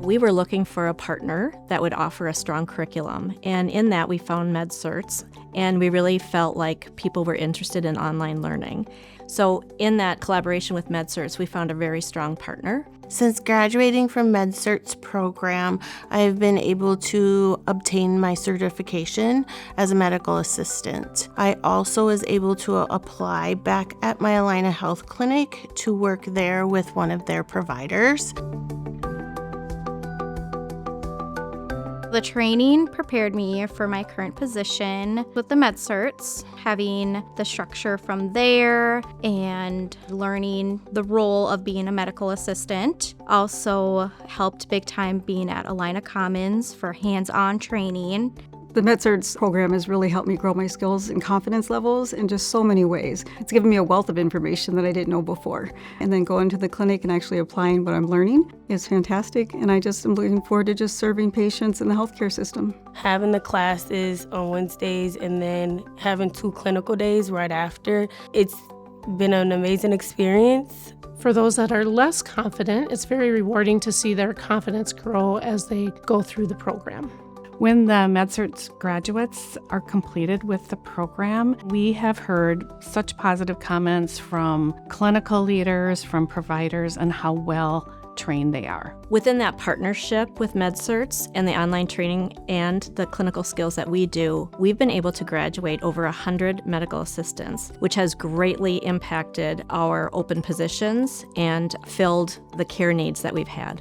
We were looking for a partner that would offer a strong curriculum, and in that we found MedCerts, and we really felt like people were interested in online learning. So in that collaboration with MedCerts, we found a very strong partner. Since graduating from MedCerts program, I've been able to obtain my certification as a medical assistant. I also was able to apply back at my Allina Health clinic to work there with one of their providers. The training prepared me for my current position with the MedCerts, having the structure from there and learning the role of being a medical assistant. Also helped big time being at Allina Commons for hands-on training. The MedCerts program has really helped me grow my skills and confidence levels in just so many ways. It's given me a wealth of information that I didn't know before. And then going to the clinic and actually applying what I'm learning is fantastic. And I just am looking forward to just serving patients in the healthcare system. Having the classes on Wednesdays and then having 2 clinical days right after, it's been an amazing experience. For those that are less confident, it's very rewarding to see their confidence grow as they go through the program. When the MedCerts graduates are completed with the program, we have heard such positive comments from clinical leaders, from providers, and how well trained they are. Within that partnership with MedCerts and the online training and the clinical skills that we do, we've been able to graduate over 100 medical assistants, which has greatly impacted our open positions and filled the care needs that we've had.